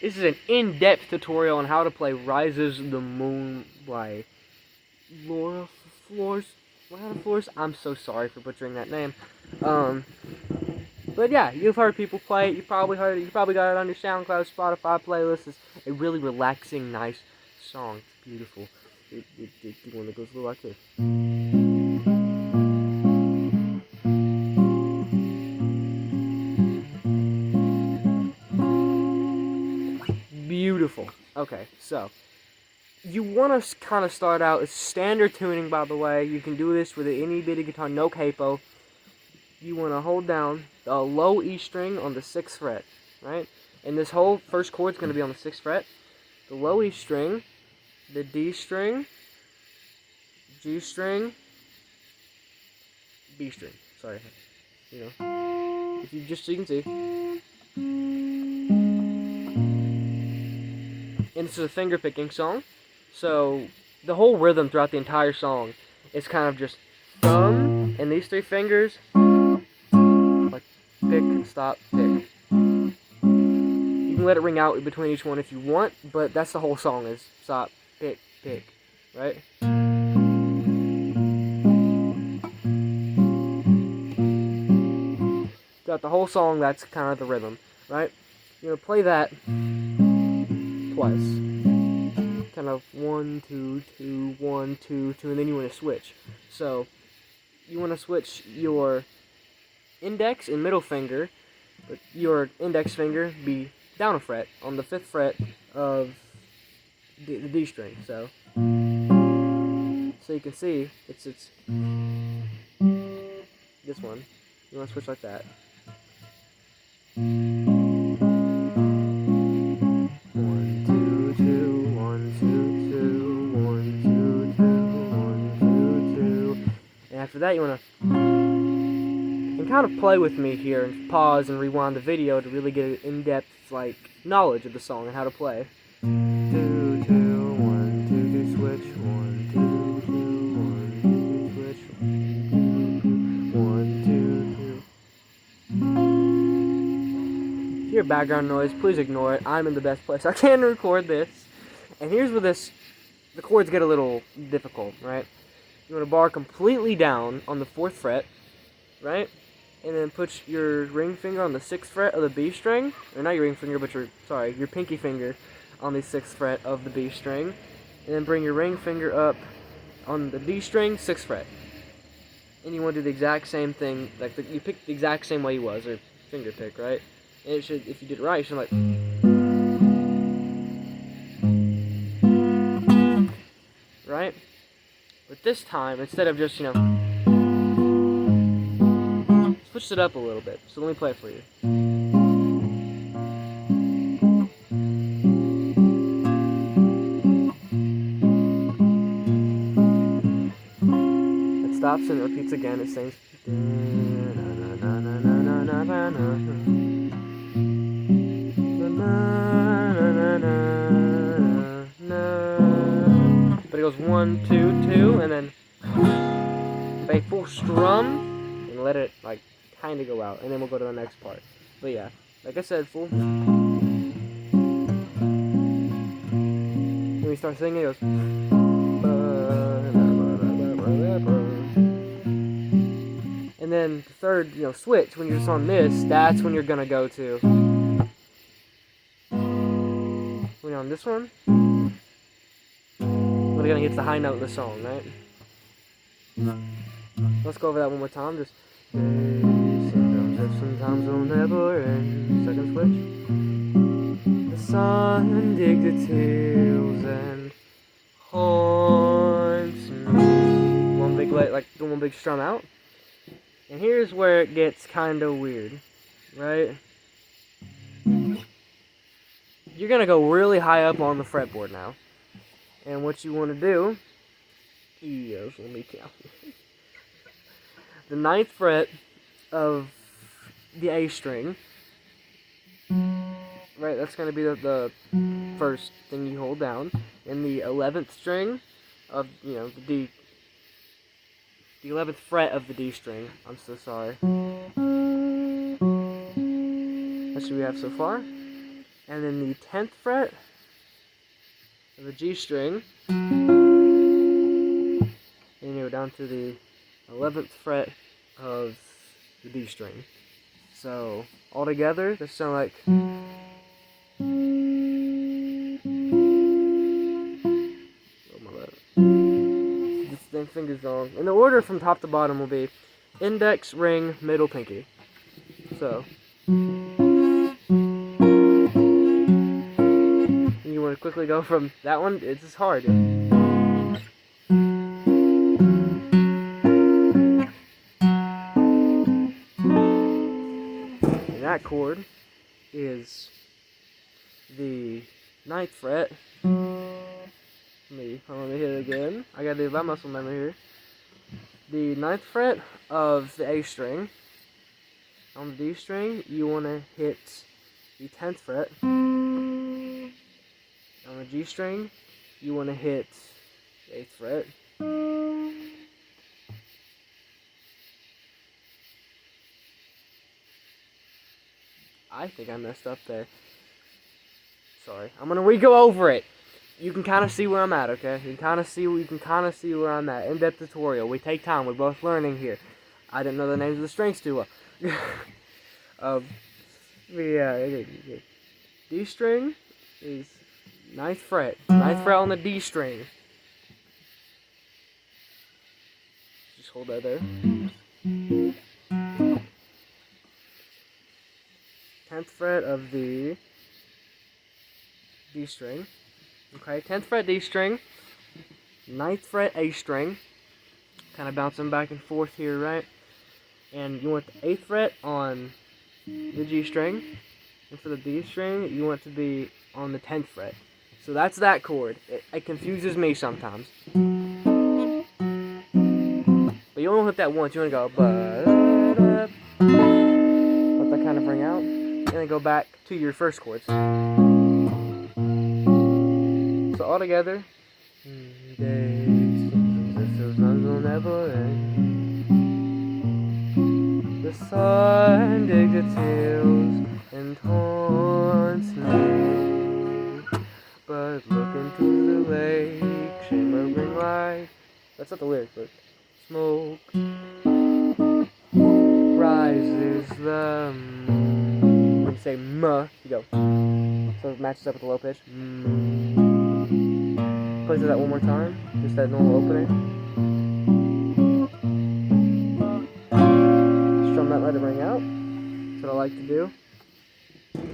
This is an in-depth tutorial on how to play Rises the Moon by Laura Flores. I'm so sorry for butchering that name. But yeah, you've heard people play it. You probably heard it. You probably got it on your SoundCloud, Spotify playlist. It's a really relaxing, nice song. It's beautiful. It one that goes a little like this. Beautiful. Okay, so you want to kind of start out as standard tuning, by the way. You can do this with any bitty guitar, no capo. You want to hold down the low E string on the 6th fret, right? And this whole first chord is going to be on the 6th fret. The low E string, the D string, G string, B string. Sorry, you know, if you just so you can see. And this is a finger picking song, so the whole rhythm throughout the entire song is kind of just thumb and these 3 fingers, like pick, stop, pick. You can let it ring out between each one if you want, but that's the whole song is stop, pick, pick, right? Throughout the whole song, that's kind of the rhythm, right? You're gonna play that twice. Kind of 1, 2, 2, 1, 2, 2, and then you want to switch. So you want to switch your index and middle finger, but your index finger be down a fret on the 5th fret of the D string. So you can see it's this one. You want to switch like that. After that, you want to kind of play with me here and pause and rewind the video to really get an in-depth knowledge of the song and how to play. 2, 2, 1, 2, 2, switch. 1, 2, 2, 1, 2, 2, switch. 1, 2, 2. If you hear background noise, please ignore it. I'm in the best place I can record this. And here's where the chords get a little difficult, right? You want to bar completely down on the 4th fret, right? And then put your ring finger on the 6th fret of the B string, or not your ring finger, but your pinky finger on the 6th fret of the B string, and then bring your ring finger up on the D string, 6th fret. And you want to do the exact same thing, you pick the exact same way you was, or finger pick, right? And it should, if you did it right, it should right? But this time, instead of just, switched it up a little bit. So let me play it for you. It stops and it repeats again. It sings. But it goes 1, 2, 2, and then play full strum and let it kind of go out, and then we'll go to the next part. But yeah, like I said, full. When we start singing, it goes. And then the third, switch, when you're just on this, that's when you're gonna go to. When you're on this one, we're gonna get the high note of the song, right? Let's go over that one more time. Just. Sometimes it'll never end. Second switch. The sun digs its heels and haunts me. One big strum out. And here's where it gets kind of weird, right? You're gonna go really high up on the fretboard now. And what you want to do is, let me count. The 9th fret of the A string, right? That's going to be the first thing you hold down. And the 11th string of, the D, the 11th fret of the D string. I'm so sorry. That's what we have so far. and then the 10th fret of the G string, and you go down to the 11th fret of the D string. So all together, this sound like. This finger's wrong. And the order from top to bottom will be index, ring, middle, pinky. So you want to quickly go from that one. It's just hard. And that chord is the 9th fret. Let me hit it again. I gotta do that muscle memory here. The 9th fret of the A string. On the D string, you want to hit the 10th fret. On the G string, you want to hit the 8th fret. I think I messed up there. Sorry. I'm gonna re-go over it. You can kind of see where I'm at, okay? You can kind of see where I'm at. In-depth tutorial. We take time. We're both learning here. I didn't know the names of the strings too well. Yeah. D string is 9th fret. 9th fret on the D string. Just hold that there. 10th fret of the D string. Okay, 10th fret D string, 9th fret A string, kind of bouncing back and forth here, right? And you want the 8th fret on the G string, and for the D string, you want it to be on the 10th fret. So that's that chord. It confuses me sometimes. But you only hit that once. You want to go, let that kind of ring out, and then go back to your first chords. So all together, the sun digs its heels and taunts me, but look into the lake, shimmering light. That's not the lyric, but smoke rises the moon. When you say "muh," you go, so it matches up with the low pitch. Play that one more time, just that normal opening. Strum that, let it ring out. That's what I like to do.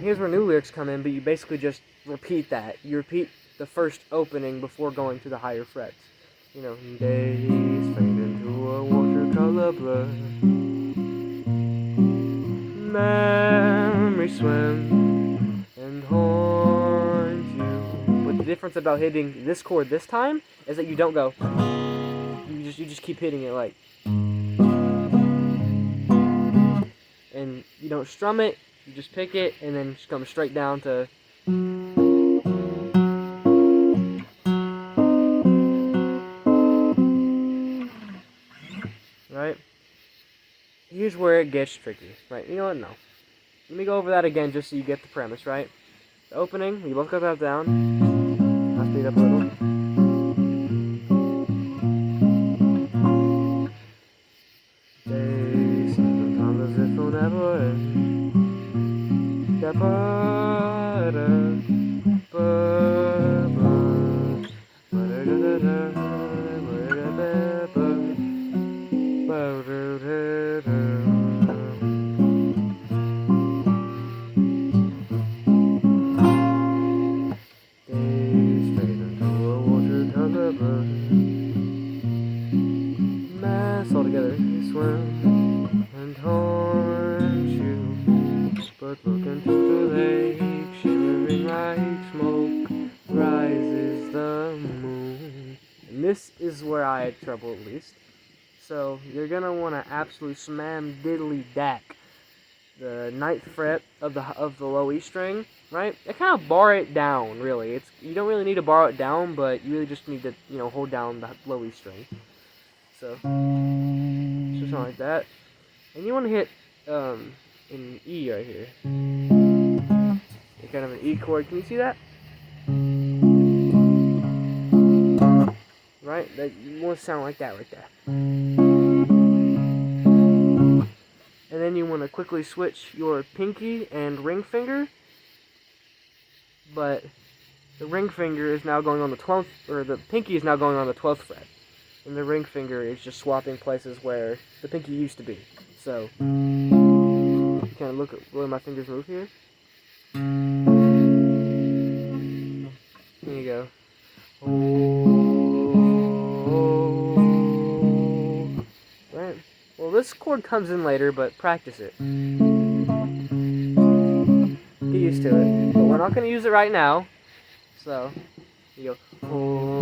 Here's where new lyrics come in, but you basically just repeat that. You repeat the first opening before going to the higher frets. You know, days fade into a watercolor blur. Memories swim and haunt you. But the difference about hitting this chord this time is that you don't go. You just keep hitting it like. And you don't strum it, you just pick it and then just come straight down to. Right? Here's where it gets tricky. Right? You know what? No. Let me go over that again just so you get the premise, right? The opening, you both got that down. I'll speed up a little. Days sometimes as if they'll never end. Mass all together, swim and haunt you. But look into the lake, shimmering like smoke, rises the moon. And this is where I had trouble at least. So you're gonna want to absolutely slam diddly dack the 9th fret of the low E string, right? I kind of bar it down, really. You don't really need to bar it down, but you really just need to, hold down the low E string. So something like that. And you want to hit an E right here. kind of an E chord. Can you see that? Right? That you want to sound like that right there. And then you want to quickly switch your pinky and ring finger, but the ring finger is now going on the 12th, or the pinky is now going on the 12th fret, and the ring finger is just swapping places where the pinky used to be. So, you kind of look at where my fingers move here. Here you go. Right? Well, this chord comes in later, but practice it. Get used to it. But we're not going to use it right now. So, you go.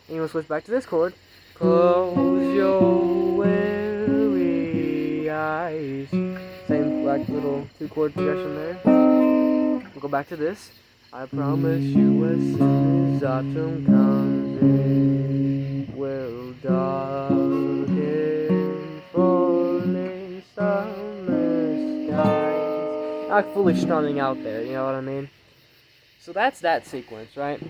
And you will switch back to this chord. Close your weary eyes. Same like little 2-chord progression there. We'll go back to this. I promise you as soon as autumn comes it will darken falling summer skies. Not fully strumming out there, you know what I mean? So that's that sequence, right?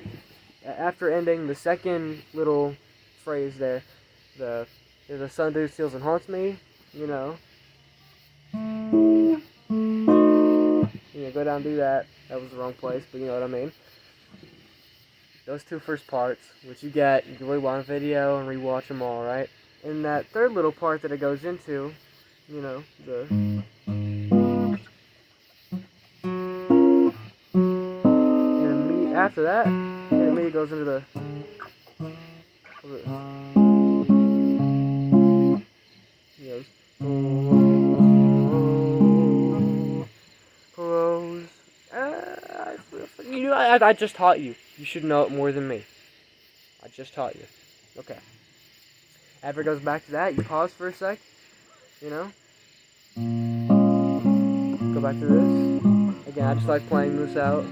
After ending the second little phrase there, the sun dew steals and haunts me, you know. Go down and do that. That was the wrong place, but you know what I mean. Those two first parts, which you get, you can rewind the video and rewatch them all, right? And that third little part that it goes into, you know, and after that, it immediately goes into the I just taught you. You should know it more than me. I just taught you. Okay. After it goes back to that, you pause for a sec. You know? Go back to this. Again, I just like playing this out.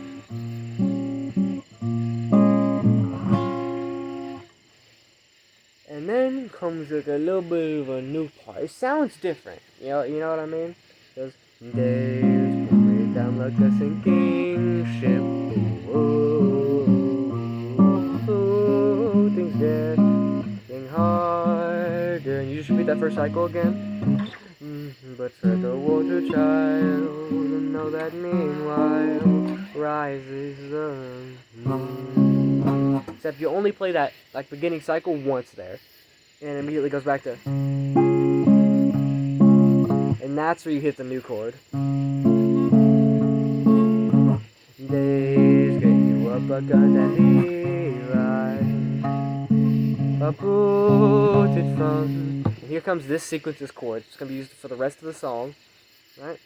And then comes like a little bit of a new part. It sounds different. You know what I mean? Those days pull me down like a sinking ship. Things getting harder. And you just repeat that first cycle again. But for the water child, know that meanwhile rises the moon. Except you only play that like beginning cycle once there, and it immediately goes back to, and that's where you hit the new chord. Days get you up a gun and the uprooted from. And here comes this sequence's chord. It's going to be used for the rest of the song, right?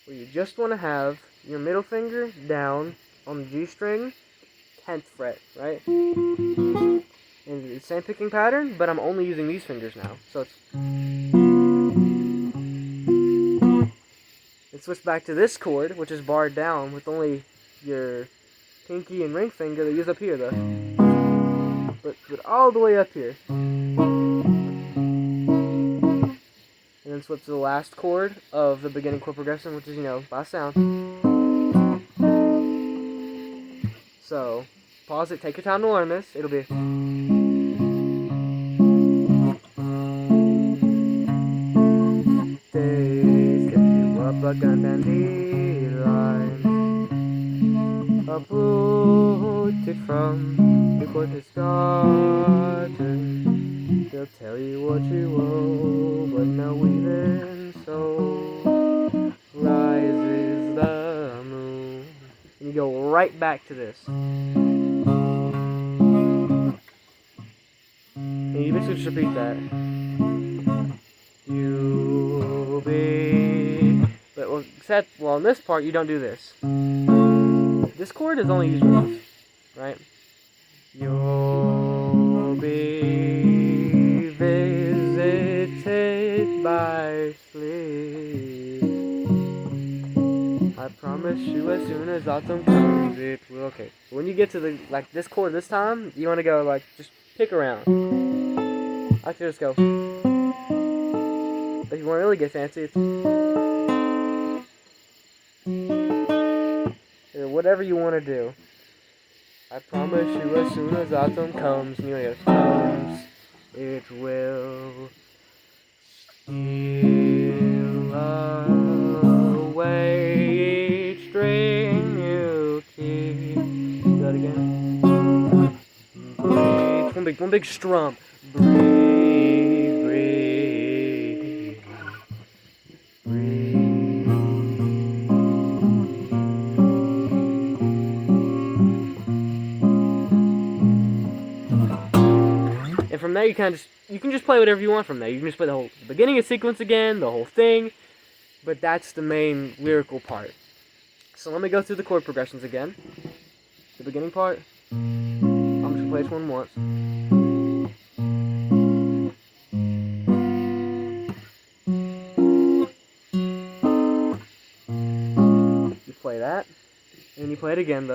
Where you just want to have your middle finger down on the G string, 10th fret, right? And the same picking pattern, but I'm only using these fingers now. So it's switch back to this chord, which is barred down with only your pinky and ring finger that use up here, though. But all the way up here. And then switch to the last chord of the beginning chord progression, which is, you know, by sound. So, pause it, take your time to learn this. It'll be. Days get you up like a dandelion, uprooted from the gorgeous garden. They'll tell you what you owe, but now even so rises the moon. And you go right back to this. And you basically just repeat that. You'll be... But well, except, well, in this part, you don't do this. This chord is only used once, right? You'll be visited by sleep. I promise you as soon as autumn comes, it will. Okay, when you get to the, like, this chord this time, you want to go, like, just pick around. I can just go. If you want to really get fancy, it's... Or whatever you want to do. I promise you, as soon as autumn comes, and it comes, it will steal away each string you keep. Do that again. Breathe. One big strum. Breathe, breathe, breathe. And from there, you can just play whatever you want from there. You can just play the beginning of sequence again, the whole thing. But that's the main lyrical part. So let me go through the chord progressions again. The beginning part. I'm just gonna play this one once. You play that, and then you play it again.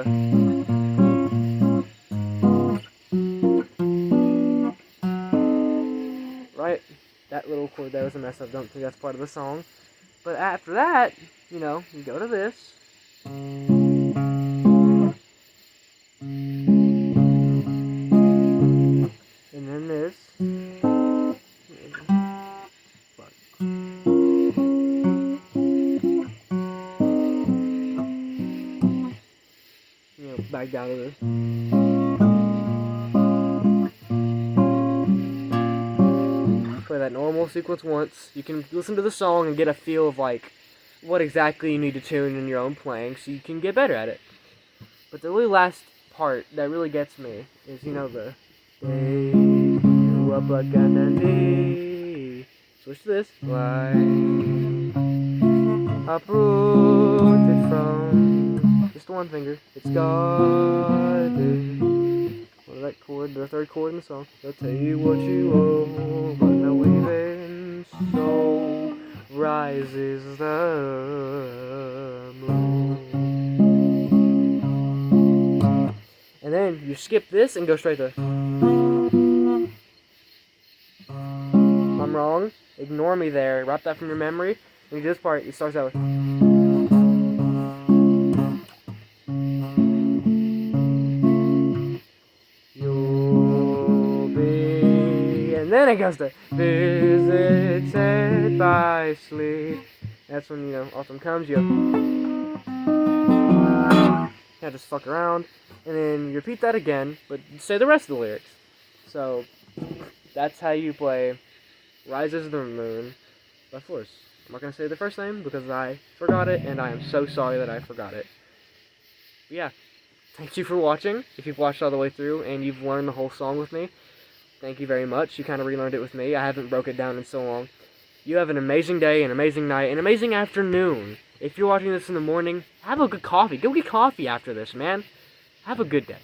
Right? That little chord there was a mess up. Don't think that's part of the song. But after that, you go to this. And then this. Back down to this. Play that normal sequence once. You can listen to the song and get a feel of like what exactly you need to tune in your own playing so you can get better at it. But the really last part that really gets me is the day you up again and day. Switch to this. Why uprooted from just one finger. It's guarded. What is that chord? The third chord in the song. They'll tell you what you owe, but no even so rises the moon. And then you skip this and go straight to. If I'm wrong, ignore me there. Wrap that from your memory. And this part, it starts out with. You'll be. And then it goes to. Visited by sleep. That's when, autumn comes. You just fuck around. And then you repeat that again, but say the rest of the lyrics. So, that's how you play Rises the Moon by Force. I'm not going to say the first name because I forgot it, and I am so sorry that I forgot it. But yeah, thank you for watching. If you've watched all the way through and you've learned the whole song with me, thank you very much. You kind of relearned it with me. I haven't broke it down in so long. You have an amazing day, an amazing night, an amazing afternoon. If you're watching this in the morning, have a good coffee. Go get coffee after this, man. Have a good day.